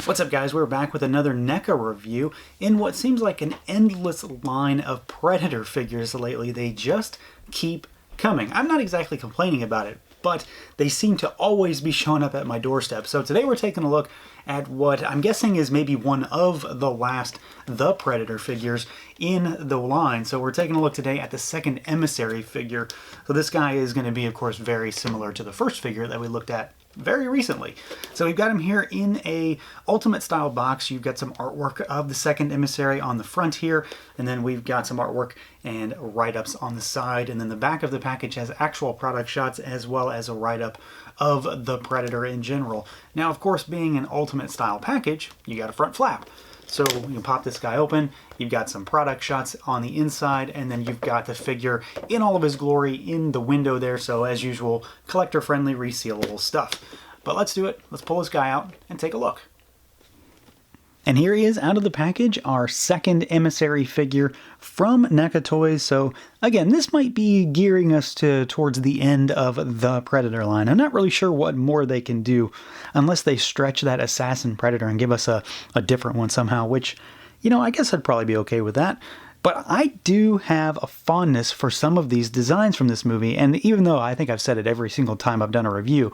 What's up, guys? We're back with another NECA review in what seems like an endless line of Predator figures lately. They just keep coming. I'm not exactly complaining about it, but they seem to always be showing up at my doorstep. So today we're taking a look at what I'm guessing is maybe one of the last The Predator figures in the line. So we're taking a look today at the second Emissary figure. So this guy is going to be, of course, very similar to the first figure that we looked at very recently. So we've got him here in a Ultimate style box. You've got some artwork of the second Emissary on the front here, and then we've got some artwork and write-ups on the side, and then the back of the package has actual product shots as well as a write-up of the Predator in general. Now, of course, being an Ultimate style package, you got a front flap. So you can pop this guy open, you've got some product shots on the inside, and then you've got the figure in all of his glory in the window there. So as usual, collector-friendly, resealable stuff. But let's do it. Let's pull this guy out and take a look. And here he is out of the package, our second Emissary figure from NECA Toys. So again, this might be gearing us towards the end of the Predator line. I'm not really sure what more they can do unless they stretch that Assassin Predator and give us a different one somehow, which, you know, I guess I'd probably be okay with that. But I do have a fondness for some of these designs from this movie, and even though I think I've said it every single time I've done a review,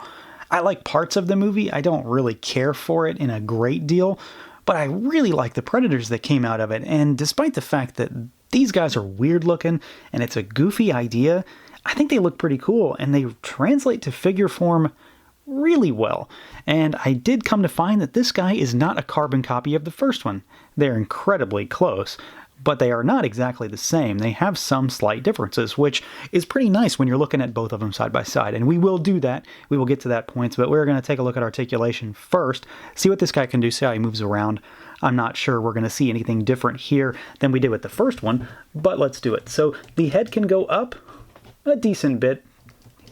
I like parts of the movie. I don't really care for it in a great deal. But I really like the Predators that came out of it, and despite the fact that these guys are weird looking and it's a goofy idea, I think they look pretty cool and they translate to figure form really well. And I did come to find that this guy is not a carbon copy of the first one. They're incredibly close, but they are not exactly the same. They have some slight differences, which is pretty nice when you're looking at both of them side by side. And we will do that. We will get to that point, but we're going to take a look at articulation first, see what this guy can do, see how he moves around. I'm not sure we're going to see anything different here than we did with the first one, but let's do it. So the head can go up a decent bit.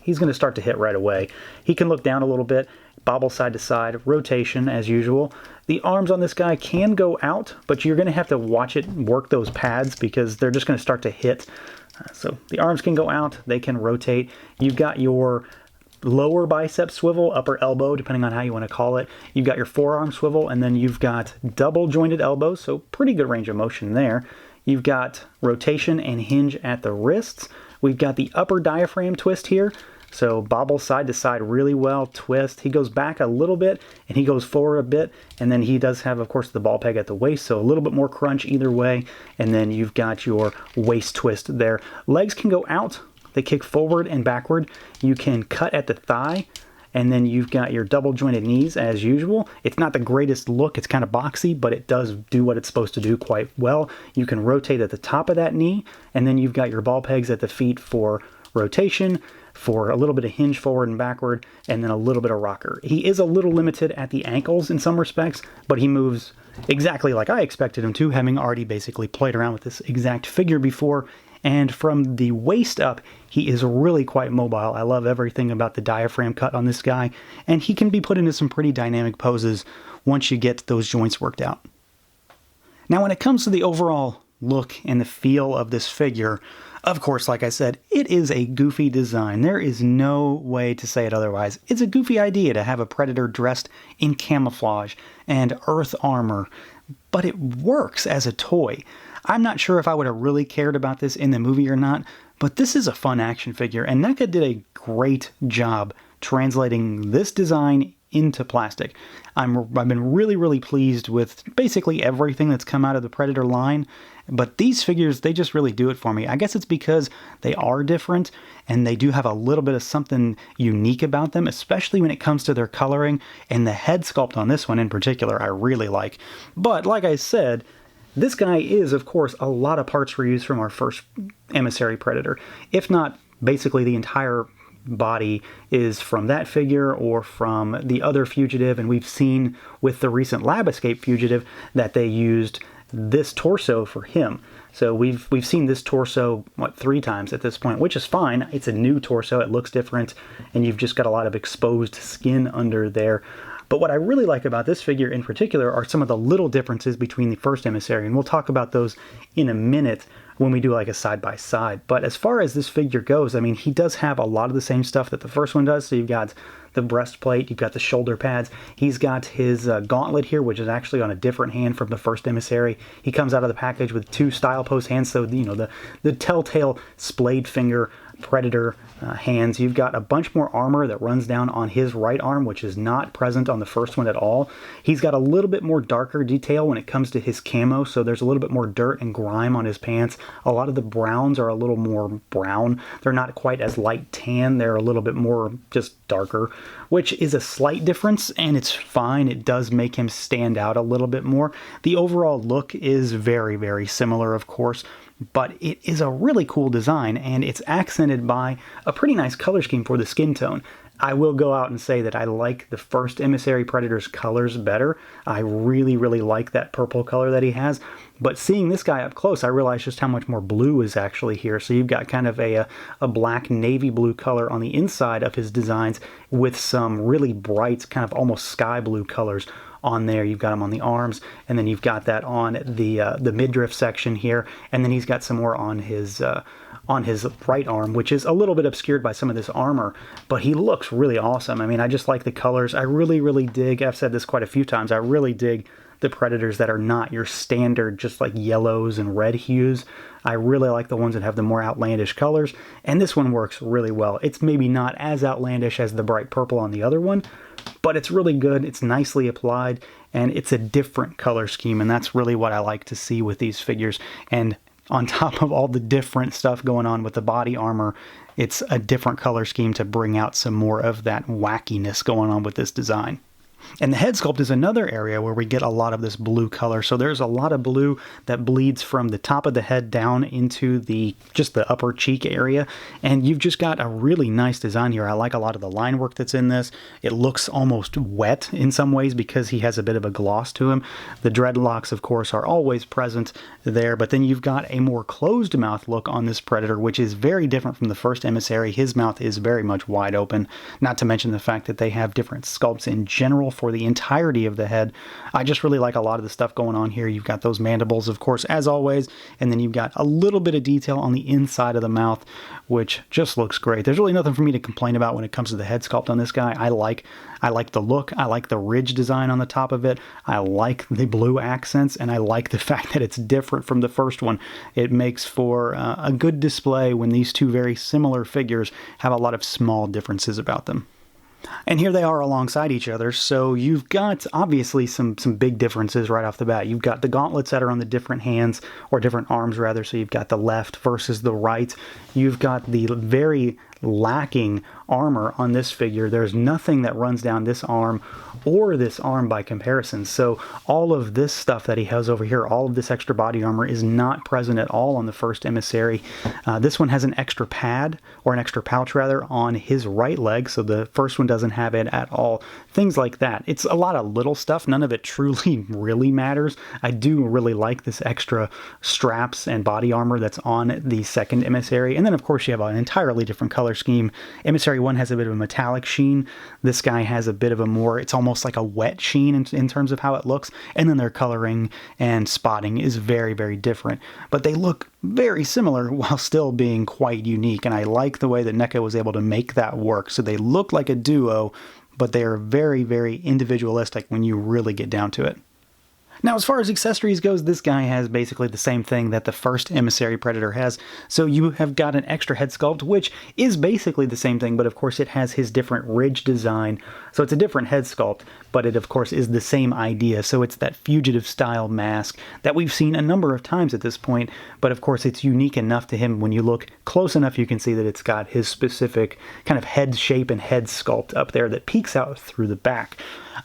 He's going to start to hit right away. He can look down a little bit, bobble side to side, rotation as usual. The arms on this guy can go out, but you're going to have to watch it work those pads because they're just going to start to hit. So the arms can go out, they can rotate. You've got your lower bicep swivel, upper elbow, depending on how you want to call it. You've got your forearm swivel, and then you've got double jointed elbows, so pretty good range of motion there. You've got rotation and hinge at the wrists. We've got the upper diaphragm twist here. So bobble side to side really well, twist. He goes back a little bit and he goes forward a bit. And then he does have, of course, the ball peg at the waist. So a little bit more crunch either way. And then you've got your waist twist there. Legs can go out. They kick forward and backward. You can cut at the thigh. And then you've got your double jointed knees as usual. It's not the greatest look. It's kind of boxy, but it does do what it's supposed to do quite well. You can rotate at the top of that knee. And then you've got your ball pegs at the feet for rotation, for a little bit of hinge forward and backward, and then a little bit of rocker. He is a little limited at the ankles in some respects, but he moves exactly like I expected him to, having already basically played around with this exact figure before. And from the waist up, he is really quite mobile. I love everything about the diaphragm cut on this guy, and he can be put into some pretty dynamic poses once you get those joints worked out. Now, when it comes to the overall look and the feel of this figure, of course, like I said, it is a goofy design. There is no way to say it otherwise. It's a goofy idea to have a Predator dressed in camouflage and earth armor, but it works as a toy. I'm not sure if I would have really cared about this in the movie or not, but this is a fun action figure, and NECA did a great job translating this design into plastic. I've been really pleased with basically everything that's come out of the Predator line, but these figures, they just really do it for me. I guess it's because they are different and they do have a little bit of something unique about them, especially when it comes to their coloring, and the head sculpt on this one in particular I really like. But like I said, this guy is, of course, a lot of parts reused from our first Emissary Predator, if not basically the entire body is from that figure or from the other Fugitive. And we've seen with the recent Lab Escape Fugitive that they used this torso for him. So we've seen this torso, 3 times at this point, which is fine. It's a new torso, it looks different, and you've just got a lot of exposed skin under there. But what I really like about this figure in particular are some of the little differences between the first Emissary, and we'll talk about those in a minute when we do like a side-by-side. But as far as this figure goes, I mean, he does have a lot of the same stuff that the first one does. So you've got the breastplate, you've got the shoulder pads, he's got his gauntlet here, which is actually on a different hand from the first Emissary. He comes out of the package with 2 style post hands, so you know, the telltale splayed finger Predator hands. You've got a bunch more armor that runs down on his right arm, which is not present on the first one at all. He's got a little bit more darker detail when it comes to his camo, so there's a little bit more dirt and grime on his pants. A lot of the browns are a little more brown. They're not quite as light tan. They're a little bit more just darker, which is a slight difference, and it's fine. It does make him stand out a little bit more. The overall look is very, very similar, of course, but it is a really cool design, and it's accented by a pretty nice color scheme for the skin tone. I will go out and say that I like the first Emissary Predator's colors better. I really, really like that purple color that he has. But seeing this guy up close, I realized just how much more blue is actually here. So you've got kind of a black navy blue color on the inside of his designs with some really bright, kind of almost sky blue colors on there. You've got them on the arms, and then you've got that on the midriff section here, and then he's got some more on his right arm, which is a little bit obscured by some of this armor, but he looks really awesome. I mean, I just like the colors. I really, really dig, I've said this quite a few times, I really dig the Predators that are not your standard just like yellows and red hues. I really like the ones that have the more outlandish colors, and this one works really well. It's maybe not as outlandish as the bright purple on the other one, but it's really good, it's nicely applied, and it's a different color scheme, and that's really what I like to see with these figures. And on top of all the different stuff going on with the body armor, it's a different color scheme to bring out some more of that wackiness going on with this design. And the head sculpt is another area where we get a lot of this blue color. So there's a lot of blue that bleeds from the top of the head down into just the upper cheek area. And you've just got a really nice design here. I like a lot of the line work that's in this. It looks almost wet in some ways because he has a bit of a gloss to him. The dreadlocks, of course, are always present there. But then you've got a more closed mouth look on this Predator, which is very different from the first Emissary. His mouth is very much wide open, not to mention the fact that they have different sculpts in general for the entirety of the head. I just really like a lot of the stuff going on here. You've got those mandibles, of course, as always, and then you've got a little bit of detail on the inside of the mouth, which just looks great. There's really nothing for me to complain about when it comes to the head sculpt on this guy. I like the look. I like the ridge design on the top of it. I like the blue accents, and I like the fact that it's different from the first one. It makes for a good display when these two very similar figures have a lot of small differences about them. And here they are alongside each other, so you've got obviously some big differences right off the bat. You've got the gauntlets that are on the different hands, or different arms rather, so you've got the left versus the right. You've got the very lacking armor on this figure. There's nothing that runs down this arm or this arm by comparison. So all of this stuff that he has over here, all of this extra body armor is not present at all on the first Emissary. This one has an extra pad, or an extra pouch rather, on his right leg, so the first one doesn't have it at all. Things like that. It's a lot of little stuff. None of it truly really matters. I do really like this extra straps and body armor that's on the second Emissary. And then of course you have an entirely different color scheme. Emissary 1 has a bit of a metallic sheen. This guy has a bit of a more, it's almost like a wet sheen in terms of how it looks. And then their coloring and spotting is very, very different. But they look very similar while still being quite unique. And I like the way that NECA was able to make that work. So they look like a duo, but they are very, very individualistic when you really get down to it. Now, as far as accessories goes, this guy has basically the same thing that the first Emissary Predator has. So you have got an extra head sculpt, which is basically the same thing, but of course it has his different ridge design. So it's a different head sculpt, but it of course is the same idea. So it's that fugitive style mask that we've seen a number of times at this point, but of course it's unique enough to him. When you look close enough, you can see that it's got his specific kind of head shape and head sculpt up there that peeks out through the back.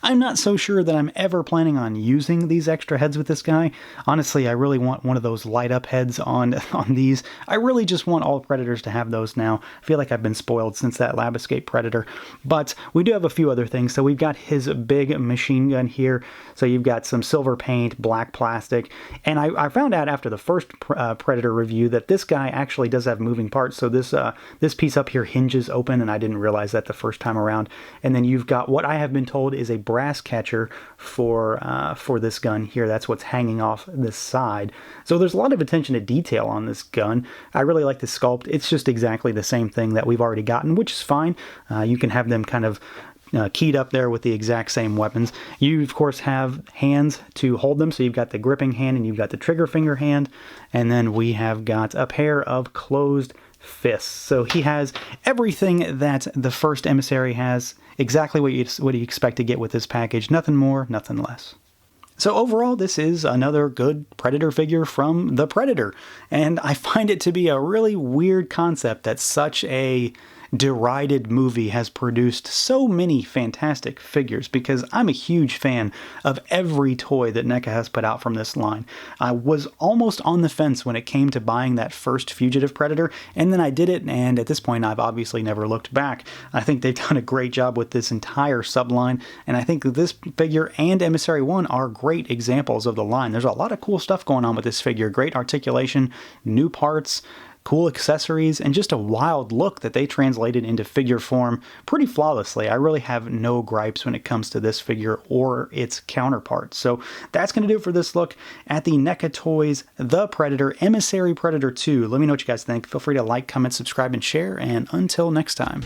I'm not so sure that I'm ever planning on using these extra heads with this guy. Honestly, I really want one of those light up heads on these. I really just want all Predators to have those now. I feel like I've been spoiled since that Lab Escape Predator. But we do have a few other things. So we've got his big machine gun here. So you've got some silver paint, black plastic. And I found out after the first Predator review that this guy actually does have moving parts. So this piece up here hinges open, and I didn't realize that the first time around. And then you've got what I have been told is a brass catcher for this gun here. That's what's hanging off this side. So there's a lot of attention to detail on this gun. I really like the sculpt. It's just exactly the same thing that we've already gotten, which is fine. You can have them kind of keyed up there with the exact same weapons. You, of course, have hands to hold them, so you've got the gripping hand and you've got the trigger finger hand, and then we have got a pair of closed fists. So he has everything that the first Emissary has, exactly what you expect to get with this package. Nothing more, nothing less. So overall, this is another good Predator figure from the Predator, and I find it to be a really weird concept that such a derided movie has produced so many fantastic figures, because I'm a huge fan of every toy that NECA has put out from this line. I was almost on the fence when it came to buying that first Fugitive Predator, and then I did it, and at this point I've obviously never looked back. I think they've done a great job with this entire subline, and I think this figure and Emissary 1 are great examples of the line. There's a lot of cool stuff going on with this figure. Great articulation, new parts, cool accessories, and just a wild look that they translated into figure form pretty flawlessly. I really have no gripes when it comes to this figure or its counterpart. So that's going to do it for this look at the NECA Toys The Predator Emissary Predator 2. Let me know what you guys think. Feel free to like, comment, subscribe, and share, and until next time.